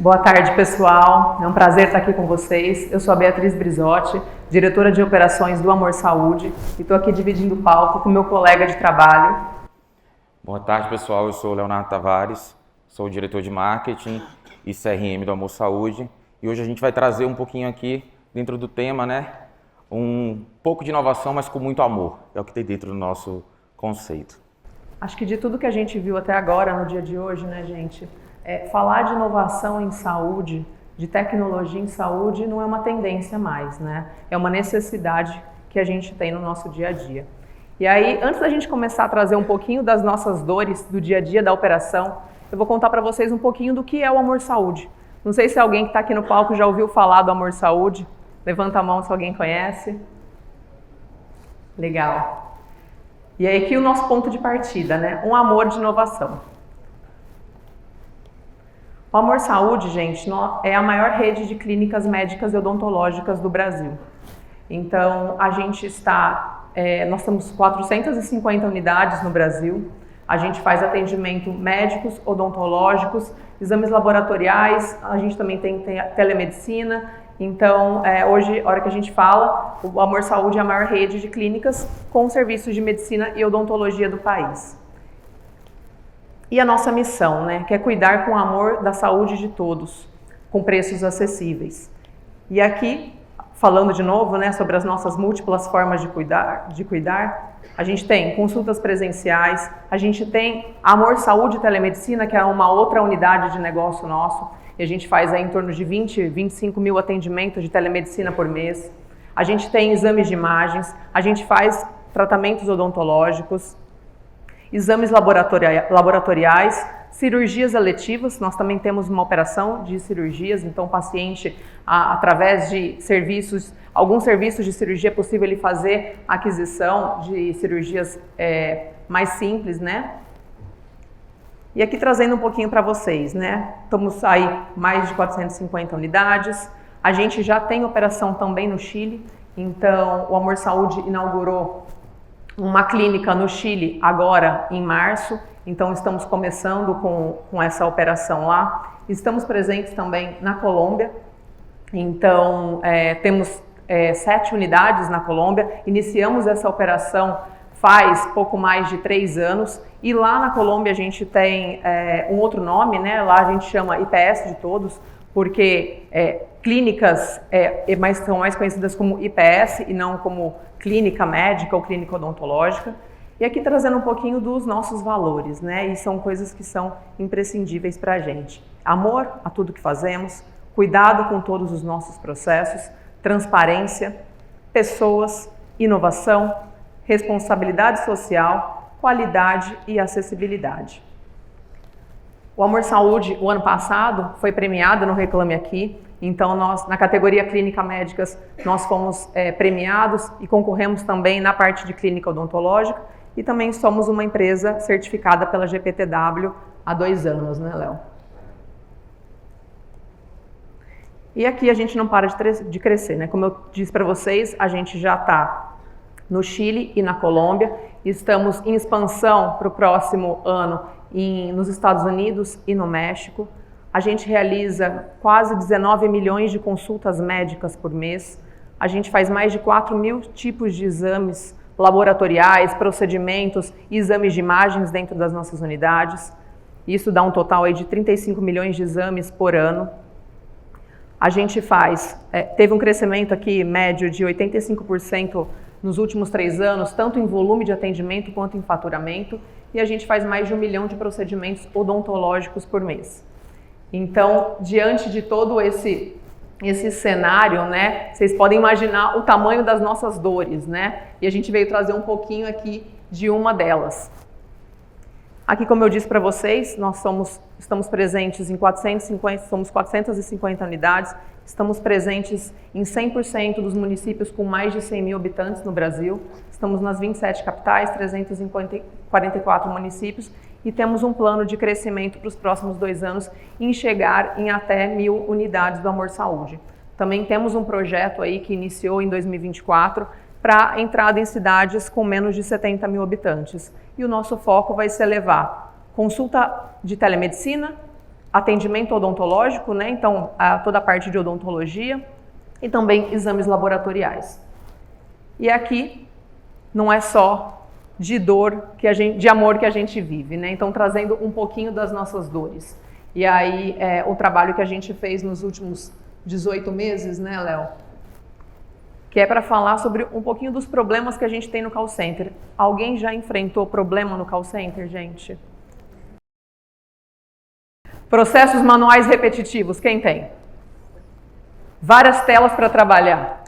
Boa tarde, pessoal. É um prazer estar aqui com vocês. Eu sou a Beatriz Brizotti, diretora de operações do Amor Saúde, e estou aqui dividindo o palco com meu colega de trabalho. Boa tarde, pessoal. Eu sou o Leonardo Tavares, sou o diretor de marketing e CRM do Amor Saúde, e hoje a gente vai trazer um pouquinho aqui dentro do tema, um pouco de inovação, mas com muito amor. É o que tem dentro do nosso conceito. Acho que de tudo que a gente viu até agora no dia de hoje, gente, falar de inovação em saúde, de tecnologia em saúde, não é uma tendência mais, É uma necessidade que a gente tem no nosso dia a dia. E aí, antes da gente começar a trazer um pouquinho das nossas dores do dia a dia da operação, eu vou contar para vocês um pouquinho do que é o Amor Saúde. Não sei se alguém que está aqui no palco já ouviu falar do Amor Saúde. Levanta a mão se alguém conhece. Legal. E aí aqui o nosso ponto de partida, um amor de inovação. O Amor Saúde, gente, é a maior rede de clínicas médicas e odontológicas do Brasil. Então, nós temos 450 unidades no Brasil. A gente faz atendimento médicos, odontológicos, exames laboratoriais, a gente também tem telemedicina. Então, hoje, a hora que a gente fala, o Amor Saúde é a maior rede de clínicas com serviços de medicina e odontologia do país. E a nossa missão, que é cuidar com amor da saúde de todos, com preços acessíveis. E aqui, falando de novo, sobre as nossas múltiplas formas de cuidar, a gente tem consultas presenciais, a gente tem Amor Saúde Telemedicina, que é uma outra unidade de negócio nosso, e a gente faz aí em torno de 25 mil atendimentos de telemedicina por mês. A gente tem exames de imagens, a gente faz tratamentos odontológicos, exames laboratoriais, cirurgias eletivas. Nós também temos uma operação de cirurgias, então o paciente, através de alguns serviços de cirurgia, é possível ele fazer a aquisição de cirurgias mais simples, E aqui trazendo um pouquinho para vocês, Estamos aí mais de 450 unidades. A gente já tem operação também no Chile, então o Amor Saúde inaugurou uma clínica no Chile agora em março, então estamos começando com essa operação lá. Estamos presentes também na Colômbia, então temos 7 unidades na Colômbia. Iniciamos essa operação faz pouco mais de 3 anos, e lá na Colômbia a gente tem um outro nome, Lá a gente chama IPS de Todos, porque clínicas são mais conhecidas como IPS e não como clínica médica ou clínica odontológica. E aqui trazendo um pouquinho dos nossos valores, E são coisas que são imprescindíveis para a gente. Amor a tudo que fazemos, cuidado com todos os nossos processos, transparência, pessoas, inovação, responsabilidade social, qualidade e acessibilidade. O Amor Saúde, o ano passado, foi premiado no Reclame Aqui. Então, nós, na categoria Clínica Médicas, nós fomos premiados e concorremos também na parte de clínica odontológica, e também somos uma empresa certificada pela GPTW há 2 anos, Léo? E aqui a gente não para de crescer, Como eu disse para vocês, a gente já está no Chile e na Colômbia. Estamos em expansão para o próximo ano nos Estados Unidos e no México. A gente realiza quase 19 milhões de consultas médicas por mês. A gente faz mais de 4 mil tipos de exames laboratoriais, procedimentos e exames de imagens dentro das nossas unidades. Isso dá um total aí de 35 milhões de exames por ano. A gente teve um crescimento aqui médio de 85% nos últimos 3 anos, tanto em volume de atendimento quanto em faturamento, e a gente faz mais de 1 milhão de procedimentos odontológicos por mês. Então, diante de todo esse cenário, vocês podem imaginar o tamanho das nossas dores, E a gente veio trazer um pouquinho aqui de uma delas. Aqui, como eu disse para vocês, nós estamos presentes em 450 unidades, estamos presentes em 100% dos municípios com mais de 100 mil habitantes no Brasil, estamos nas 27 capitais, 344 municípios, e temos um plano de crescimento para os próximos 2 anos em chegar em até 1.000 unidades do Amor Saúde. Também temos um projeto aí que iniciou em 2024 para entrada em cidades com menos de 70 mil habitantes. E o nosso foco vai ser levar consulta de telemedicina, atendimento odontológico, né? Então, toda a parte de odontologia e também exames laboratoriais. E aqui não é só de dor, de amor que a gente vive, né? Então, trazendo um pouquinho das nossas dores. E aí, o trabalho que a gente fez nos últimos 18 meses, né, Léo? Que é para falar sobre um pouquinho dos problemas que a gente tem no call center. Alguém já enfrentou problema no call center, gente? Processos manuais repetitivos, quem tem? Várias telas para trabalhar.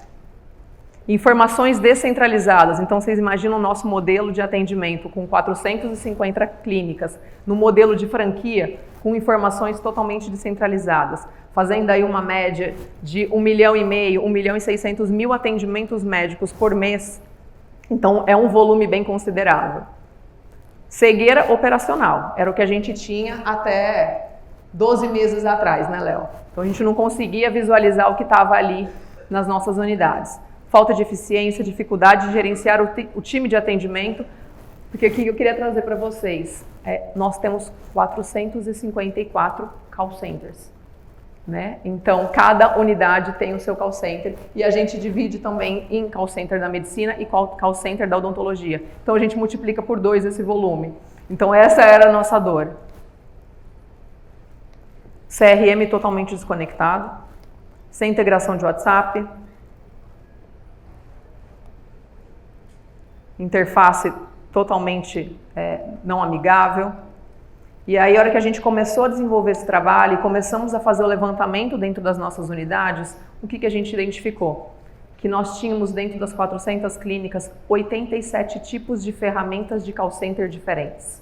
Informações descentralizadas. Então, vocês imaginam o nosso modelo de atendimento com 450 clínicas, no modelo de franquia, com informações totalmente descentralizadas, fazendo aí uma média de 1,5 milhão, 1.600.000 atendimentos médicos por mês. Então, é um volume bem considerável. Cegueira operacional, era o que a gente tinha até 12 meses atrás, né, Léo? Então, a gente não conseguia visualizar o que estava ali nas nossas unidades. Falta de eficiência, dificuldade de gerenciar o time de atendimento, porque o que eu queria trazer para vocês nós temos 454 call centers, né? Então, cada unidade tem o seu call center e a gente divide também em call center da medicina e call center da odontologia. Então, a gente multiplica por 2 esse volume. Então, essa era a nossa dor. CRM totalmente desconectado, sem integração de WhatsApp, interface totalmente não amigável. E aí, a hora que a gente começou a desenvolver esse trabalho e começamos a fazer o levantamento dentro das nossas unidades, o que a gente identificou? Que nós tínhamos dentro das 400 clínicas 87 tipos de ferramentas de call center diferentes.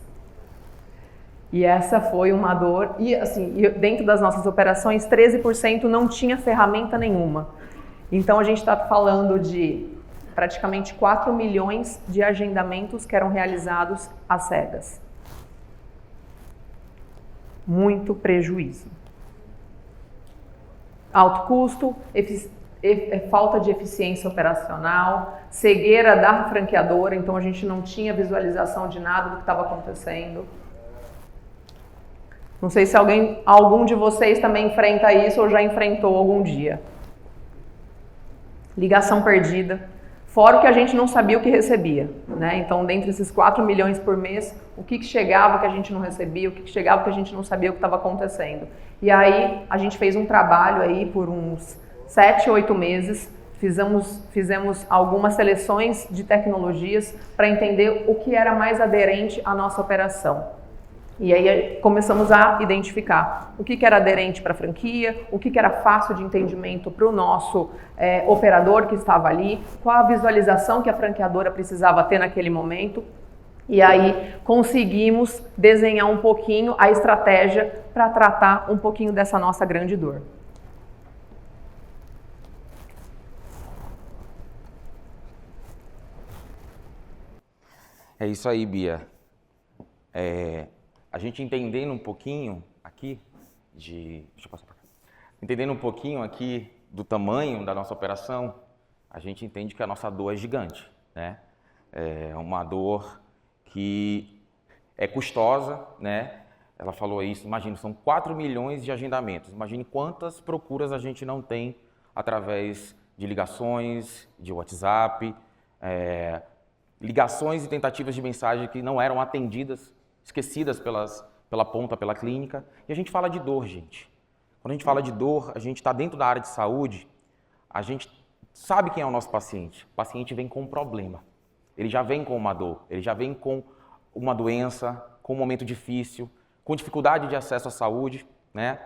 E essa foi uma dor. E assim, dentro das nossas operações, 13% não tinha ferramenta nenhuma. Então, a gente está falando de praticamente 4 milhões de agendamentos que eram realizados às cegas. Muito prejuízo. Alto custo, falta de eficiência operacional, cegueira da franqueadora, então a gente não tinha visualização de nada do que estava acontecendo. Não sei se algum de vocês também enfrenta isso ou já enfrentou algum dia. Ligação perdida. Fora o que a gente não sabia o que recebia, né? Então, dentre esses 4 milhões por mês, o que chegava que a gente não recebia, o que chegava que a gente não sabia o que estava acontecendo. E aí, a gente fez um trabalho aí por uns 7, 8 meses, fizemos algumas seleções de tecnologias para entender o que era mais aderente à nossa operação. E aí começamos a identificar o que era aderente para a franquia, o que era fácil de entendimento para o nosso operador que estava ali, qual a visualização que a franqueadora precisava ter naquele momento. E aí conseguimos desenhar um pouquinho a estratégia para tratar um pouquinho dessa nossa grande dor. É isso aí, Bia. A gente entendendo um pouquinho aqui deixa eu passar pra cá. Entendendo um pouquinho aqui do tamanho da nossa operação, a gente entende que a nossa dor é gigante, né? É uma dor que é custosa, né? Ela falou isso, imagina, são 4 milhões de agendamentos. Imagine quantas procuras a gente não tem através de ligações, de WhatsApp, ligações e tentativas de mensagem que não eram atendidas, esquecidas pela ponta, pela clínica. E a gente fala de dor, gente. Quando a gente fala de dor, a gente está dentro da área de saúde, a gente sabe quem é o nosso paciente. O paciente vem com um problema. Ele já vem com uma dor, ele já vem com uma doença, com um momento difícil, com dificuldade de acesso à saúde, né?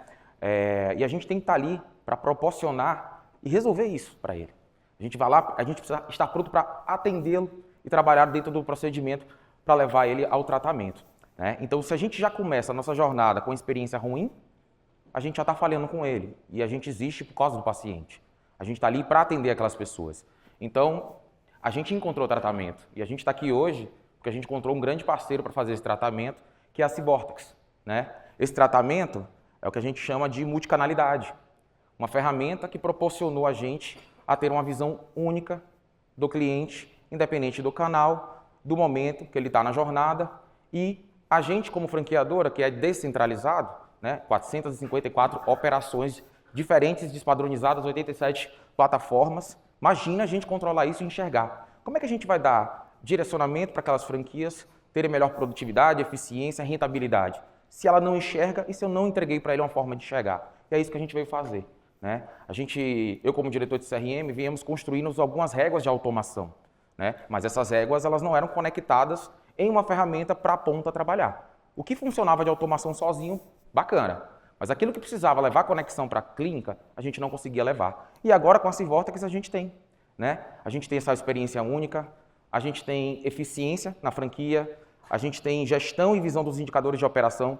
E a gente tem que estar ali para proporcionar e resolver isso para ele. A gente vai lá, a gente precisa estar pronto para atendê-lo e trabalhar dentro do procedimento para levar ele ao tratamento, né? Então, se a gente já começa a nossa jornada com experiência ruim, a gente já está falhando com ele e a gente existe por causa do paciente. A gente está ali para atender aquelas pessoas. Então, a gente encontrou tratamento e a gente está aqui hoje porque a gente encontrou um grande parceiro para fazer esse tratamento, que é a Cibortex, né? Esse tratamento é o que a gente chama de multicanalidade, uma ferramenta que proporcionou a gente a ter uma visão única do cliente, independente do canal, do momento que ele está na jornada, e a gente como franqueadora, que é descentralizado, né? 454 operações diferentes, despadronizadas, 87 plataformas. Imagina a gente controlar isso e enxergar. Como é que a gente vai dar direcionamento para aquelas franquias terem melhor produtividade, eficiência, rentabilidade? Se ela não enxerga e se eu não entreguei para ele uma forma de enxergar. E é isso que a gente veio fazer, né? Eu como diretor de CRM, viemos construindo algumas réguas de automação, né? Mas essas réguas elas não eram conectadas em uma ferramenta para a ponta trabalhar. O que funcionava de automação sozinho, bacana. Mas aquilo que precisava levar conexão para a clínica, a gente não conseguia levar. E agora com a Civortex a gente tem, né? A gente tem essa experiência única, a gente tem eficiência na franquia, a gente tem gestão e visão dos indicadores de operação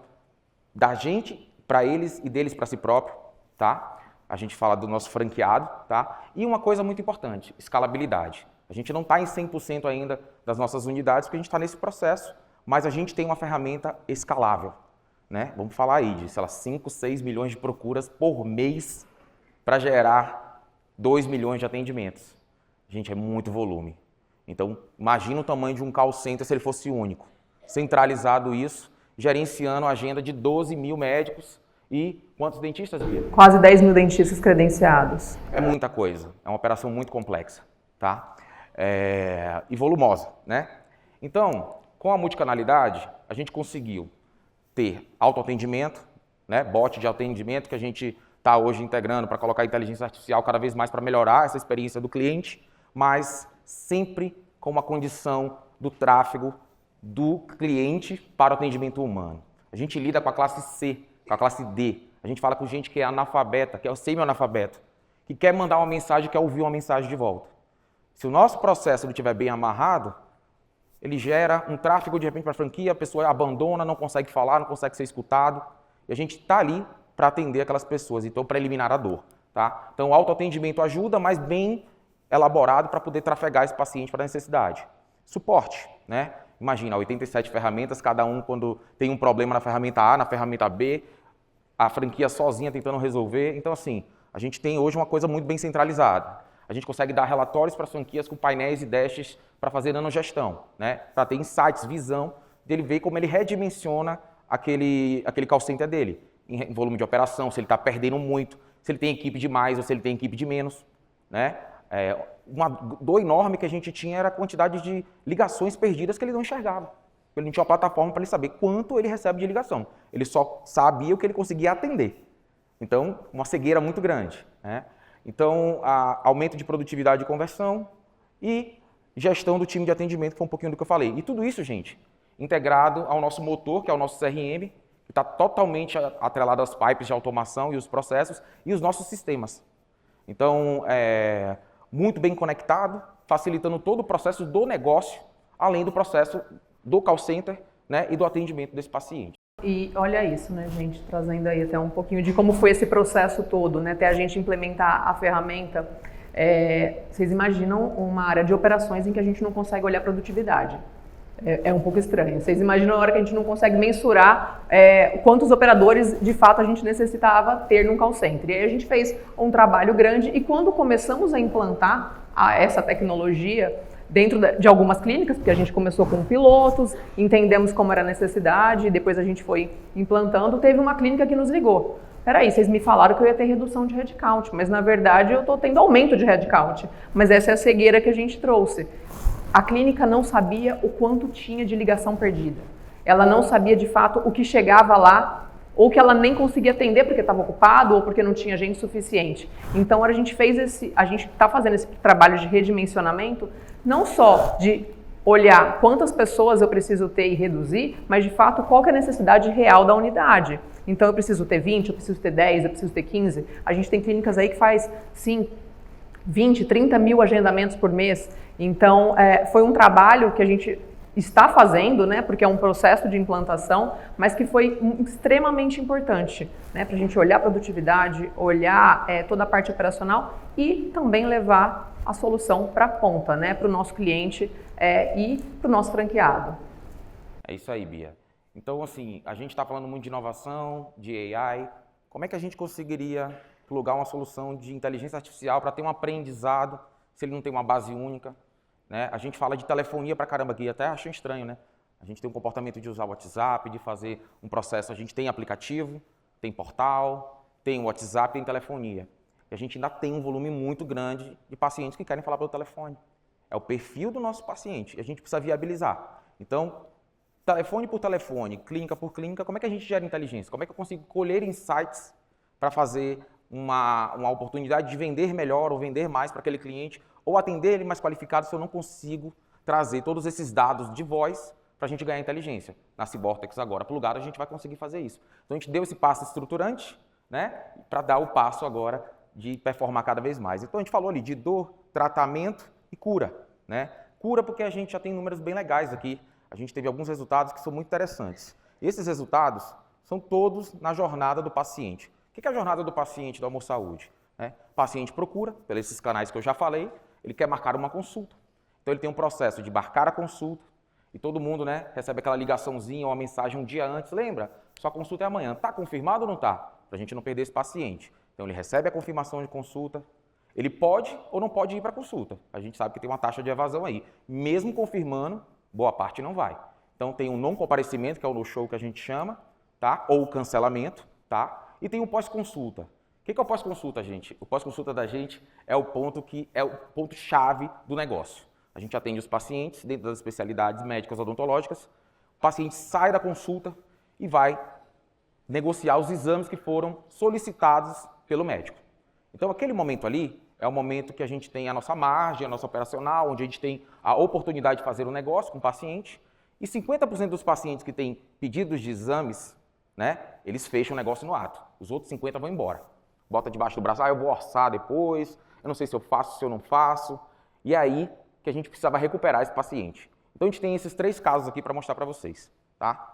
da gente para eles e deles para si próprio, tá? A gente fala do nosso franqueado, tá? E uma coisa muito importante, escalabilidade. A gente não está em 100% ainda das nossas unidades, porque a gente está nesse processo, mas a gente tem uma ferramenta escalável, né? Vamos falar aí de, sei lá, 5, 6 milhões de procuras por mês para gerar 2 milhões de atendimentos. Gente, é muito volume. Então, imagina o tamanho de um call center se ele fosse único. Centralizado isso, gerenciando a agenda de 12 mil médicos e quantos dentistas, Bia? Quase 10 mil dentistas credenciados. É muita coisa, é uma operação muito complexa, tá? E volumosa, né? Então, com a multicanalidade, a gente conseguiu ter autoatendimento, né? Bot de atendimento que a gente está hoje integrando para colocar inteligência artificial cada vez mais para melhorar essa experiência do cliente, mas sempre com uma condição do tráfego do cliente para o atendimento humano. A gente lida com a classe C, com a classe D. A gente fala com gente que é analfabeta, que é o semi-analfabeto, que quer mandar uma mensagem, quer ouvir uma mensagem de volta. Se o nosso processo não estiver bem amarrado, ele gera um tráfego de repente para a franquia, a pessoa abandona, não consegue falar, não consegue ser escutado. E a gente está ali para atender aquelas pessoas, então para eliminar a dor. Tá? Então o autoatendimento ajuda, mas bem elaborado para poder trafegar esse paciente para a necessidade. Suporte, né? Imagina, 87 ferramentas, cada um quando tem um problema na ferramenta A, na ferramenta B, a franquia sozinha tentando resolver. Então assim, a gente tem hoje uma coisa muito bem centralizada. A gente consegue dar relatórios para as franquias com painéis e dashes para fazer nanogestão, né? Para ter insights, visão, dele ver como ele redimensiona aquele call center dele, em volume de operação, se ele está perdendo muito, se ele tem equipe de mais ou se ele tem equipe de menos, né? Uma dor enorme que a gente tinha era a quantidade de ligações perdidas que ele não enxergava. Ele não tinha uma plataforma para ele saber quanto ele recebe de ligação. Ele só sabia o que ele conseguia atender. Então, uma cegueira muito grande, né? Então, aumento de produtividade e conversão e gestão do time de atendimento, que foi um pouquinho do que eu falei. E tudo isso, gente, integrado ao nosso motor, que é o nosso CRM, que está totalmente atrelado às pipes de automação e os processos e os nossos sistemas. Então, muito bem conectado, facilitando todo o processo do negócio, além do processo do call center, né, e do atendimento desse paciente. E olha isso, né, gente, trazendo aí até um pouquinho de como foi esse processo todo, né, até a gente implementar a ferramenta. Vocês imaginam uma área de operações em que a gente não consegue olhar produtividade. É um pouco estranho. Vocês imaginam a hora que a gente não consegue mensurar quantos operadores de fato a gente necessitava ter num call center. E aí a gente fez um trabalho grande e quando começamos a implantar essa tecnologia dentro de algumas clínicas, porque a gente começou com pilotos, entendemos como era a necessidade, depois a gente foi implantando, teve uma clínica que nos ligou. Peraí, vocês me falaram que eu ia ter redução de headcount, mas na verdade eu estou tendo aumento de headcount. Mas essa é a cegueira que a gente trouxe. A clínica não sabia o quanto tinha de ligação perdida. Ela não sabia de fato o que chegava lá, ou que ela nem conseguia atender porque estava ocupado ou porque não tinha gente suficiente. Então a gente está fazendo esse trabalho de redimensionamento, não só de olhar quantas pessoas eu preciso ter e reduzir, mas de fato qual que é a necessidade real da unidade. Então eu preciso ter 20, eu preciso ter 10, eu preciso ter 15. A gente tem clínicas aí que faz 5, 20, 30 mil agendamentos por mês. Então foi um trabalho que a gente está fazendo, né, porque é um processo de implantação, mas que foi extremamente importante, né, para a gente olhar a produtividade, olhar toda a parte operacional e também levar a solução para a ponta, né, para o nosso cliente e para o nosso franqueado. É isso aí, Bia. Então, assim, a gente está falando muito de inovação, de AI. Como é que a gente conseguiria plugar uma solução de inteligência artificial para ter um aprendizado se ele não tem uma base única? Né? A gente fala de telefonia pra caramba aqui, até acham estranho, né? A gente tem um comportamento de usar o WhatsApp, de fazer um processo, a gente tem aplicativo, tem portal, tem WhatsApp, tem telefonia. E a gente ainda tem um volume muito grande de pacientes que querem falar pelo telefone. É o perfil do nosso paciente e a gente precisa viabilizar. Então, telefone por telefone, clínica por clínica, como é que a gente gera inteligência? Como é que eu consigo colher insights para fazer uma oportunidade de vender melhor ou vender mais para aquele cliente ou atender ele mais qualificado se eu não consigo trazer todos esses dados de voz para a gente ganhar inteligência? Na Cybortex agora, plugado, a gente vai conseguir fazer isso. Então a gente deu esse passo estruturante, né, para dar o passo agora de performar cada vez mais. Então a gente falou ali de dor, tratamento e cura, né? Cura porque a gente já tem números bem legais aqui. A gente teve alguns resultados que são muito interessantes. Esses resultados são todos na jornada do paciente. O que é a jornada do paciente do Amor Saúde? O paciente procura, pelos esses canais que eu já falei, ele quer marcar uma consulta. Então ele tem um processo de marcar a consulta e todo mundo, né, recebe aquela ligaçãozinha ou uma mensagem um dia antes. Lembra? Sua consulta é amanhã. Está confirmado ou não está? Para a gente não perder esse paciente. Então ele recebe a confirmação de consulta. Ele pode ou não pode ir para a consulta. A gente sabe que tem uma taxa de evasão aí. Mesmo confirmando, boa parte não vai. Então tem um não comparecimento, que é o no-show que a gente chama, tá? Ou o cancelamento, tá? E tem o pós-consulta. O que é o pós-consulta, gente? O pós-consulta da gente é o ponto que é o ponto-chave do negócio. A gente atende os pacientes dentro das especialidades médicas odontológicas. O paciente sai da consulta e vai negociar os exames que foram solicitados pelo médico. Então, aquele momento ali é o momento que a gente tem a nossa margem, a nossa operacional, onde a gente tem a oportunidade de fazer um negócio com o paciente. E 50% dos pacientes que têm pedidos de exames, né, eles fecham o negócio no ato. Os outros 50% vão embora. Bota debaixo do braço, eu vou orçar depois, eu não sei se eu faço, se eu não faço. E é aí que a gente precisava recuperar esse paciente. Então a gente tem esses 3 casos aqui para mostrar para vocês, tá?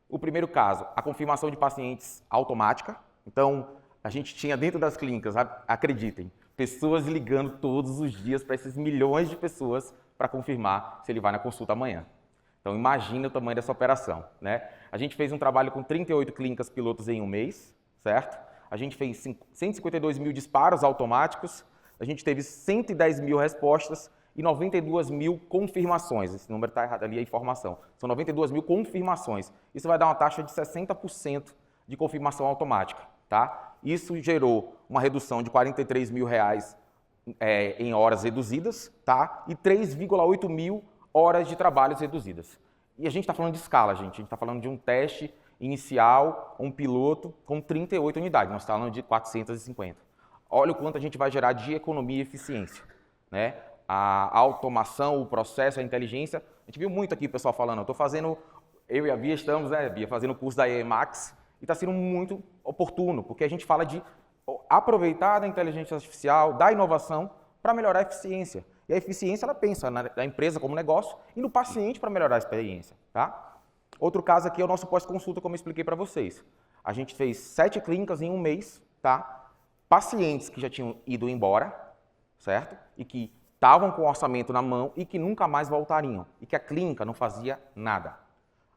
O primeiro caso, a confirmação de pacientes automática. Então, a gente tinha dentro das clínicas, acreditem, pessoas ligando todos os dias para esses milhões de pessoas para confirmar se ele vai na consulta amanhã. Então, imagina o tamanho dessa operação, né? A gente fez um trabalho com 38 clínicas pilotos em um mês, certo? A gente fez 152 mil disparos automáticos, a gente teve 110 mil respostas e 92 mil confirmações. Esse número está errado ali, a informação. São 92 mil confirmações. Isso vai dar uma taxa de 60% de confirmação automática, tá? Isso gerou uma redução de R$43 mil em horas reduzidas, tá? E 3,8 mil horas de trabalhos reduzidas. E a gente está falando de escala, gente. A gente está falando de um teste inicial, um piloto com 38 unidades. Nós estamos falando de 450. Olha o quanto a gente vai gerar de economia e eficiência, né? A automação, o processo, a inteligência. A gente viu muito aqui o pessoal falando, eu e a Bia estamos, né, Bia, fazendo o curso da EMAX e está sendo muito oportuno, porque a gente fala de aproveitar da inteligência artificial, da inovação para melhorar a eficiência. E a eficiência, ela pensa na empresa como negócio e no paciente para melhorar a experiência, tá? Outro caso aqui é o nosso pós-consulta, como eu expliquei para vocês. A gente fez 7 clínicas em um mês, tá? Pacientes que já tinham ido embora, certo? E que estavam com o orçamento na mão e que nunca mais voltariam. E que a clínica não fazia nada.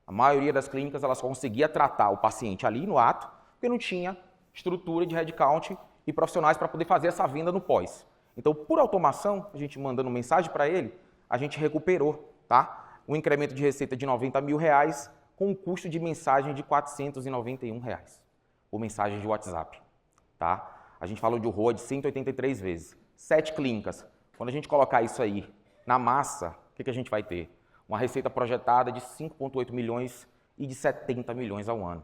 A maioria das clínicas, elas conseguia tratar o paciente ali no ato, porque não tinha estrutura de headcount e profissionais para poder fazer essa venda no pós. Então, por automação, a gente mandando mensagem para ele, a gente recuperou, tá? Um incremento de receita de R$90 mil com um custo de mensagem de R$491 por mensagem de WhatsApp, tá? A gente falou de ROA de 183 vezes. 7 clínicas. Quando a gente colocar isso aí na massa, o que a gente vai ter? Uma receita projetada de 5,8 milhões e de 70 milhões ao ano.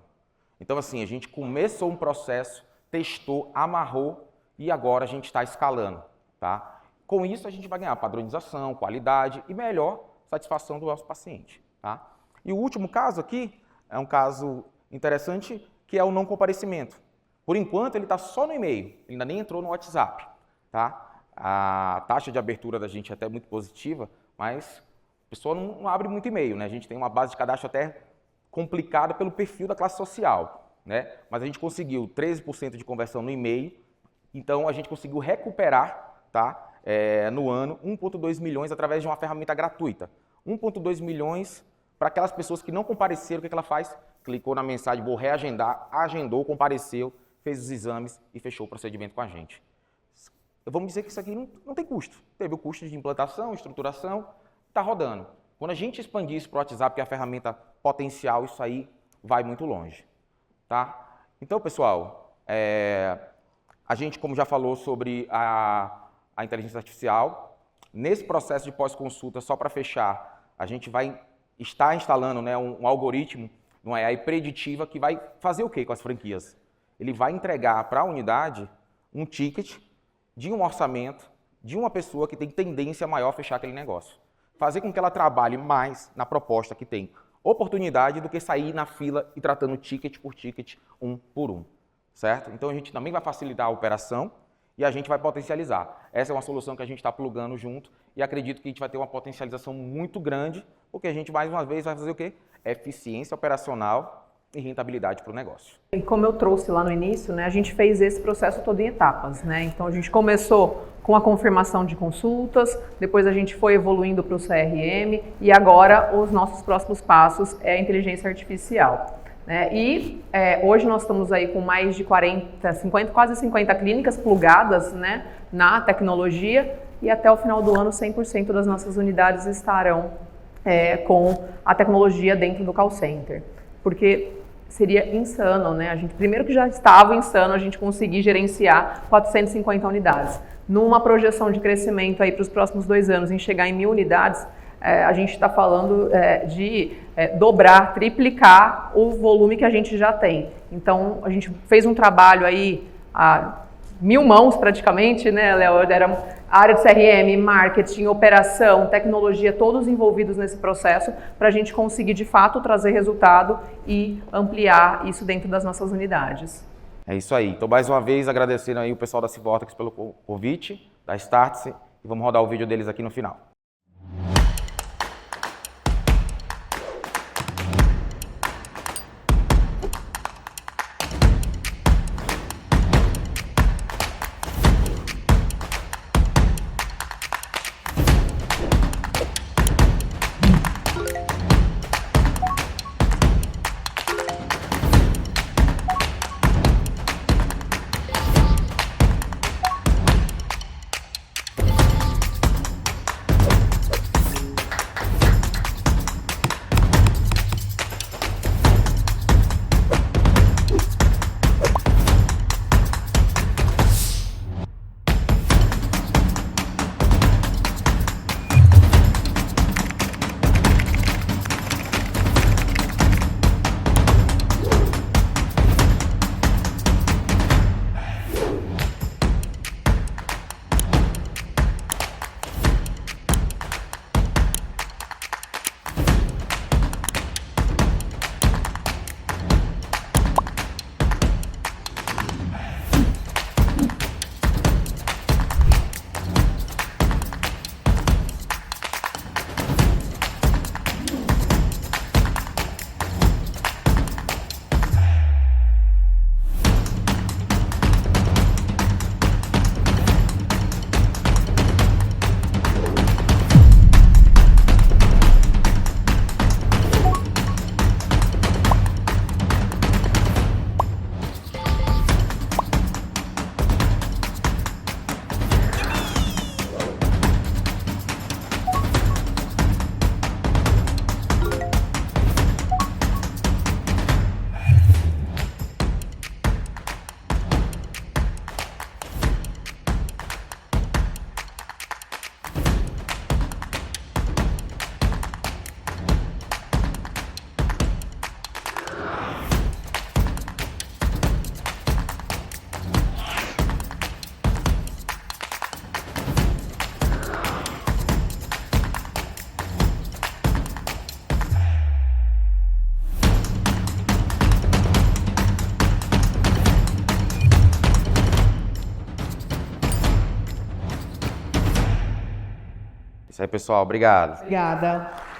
Então, assim, a gente começou um processo, testou, amarrou e agora a gente está escalando, tá? Com isso, a gente vai ganhar padronização, qualidade e melhor satisfação do nosso paciente, tá? E o último caso aqui é um caso interessante, que é o não comparecimento. Por enquanto, ele está só no e-mail, ainda nem entrou no WhatsApp, tá? A taxa de abertura da gente é até muito positiva, mas a pessoa não abre muito e-mail, né? A gente tem uma base de cadastro até complicada pelo perfil da classe social, né? Mas a gente conseguiu 13% de conversão no e-mail, então a gente conseguiu recuperar, tá? No ano, 1,2 milhões através de uma ferramenta gratuita. 1,2 milhões para aquelas pessoas que não compareceram, o que ela faz? Clicou na mensagem, vou reagendar, agendou, compareceu, fez os exames e fechou o procedimento com a gente. Vamos dizer que isso aqui não tem custo. Teve o custo de implantação, estruturação, está rodando. Quando a gente expandir isso para o WhatsApp, que é a ferramenta potencial, isso aí vai muito longe. tá? Então, pessoal, a gente, como já falou sobre a inteligência artificial, nesse processo de pós-consulta, só para fechar, a gente vai estar instalando, né, um algoritmo, uma AI preditiva que vai fazer o quê com as franquias? Ele vai entregar para a unidade um ticket de um orçamento de uma pessoa que tem tendência maior a fechar aquele negócio. Fazer com que ela trabalhe mais na proposta que tem oportunidade do que sair na fila e tratando ticket por ticket, um por um, certo? Então a gente também vai facilitar a operação e a gente vai potencializar. Essa é uma solução que a gente está plugando junto e acredito que a gente vai ter uma potencialização muito grande, porque a gente mais uma vez vai fazer o quê? Eficiência operacional e rentabilidade para o negócio. E como eu trouxe lá no início, né, a gente fez esse processo todo em etapas, né? Então a gente começou com a confirmação de consultas, depois a gente foi evoluindo para o CRM e agora os nossos próximos passos é a inteligência artificial. Né? E hoje nós estamos aí com mais de 40, 50, quase 50 clínicas plugadas, né, na tecnologia e até o final do ano 100% das nossas unidades estarão com a tecnologia dentro do call center. Porque seria insano, né? Primeiro que já estava insano a gente conseguir gerenciar 450 unidades. Numa projeção de crescimento aí para os próximos 2 anos em chegar em 1.000 unidades, a gente está falando de dobrar, triplicar o volume que a gente já tem. Então, a gente fez um trabalho aí a 1.000 mãos praticamente, né, Léo? Era a área de CRM, marketing, operação, tecnologia, todos envolvidos nesse processo para a gente conseguir, de fato, trazer resultado e ampliar isso dentro das nossas unidades. É isso aí. Então, mais uma vez, agradecendo aí o pessoal da Civortex pelo convite, da Startse, e vamos rodar o vídeo deles aqui no final. Isso aí, pessoal. Obrigado. Obrigada.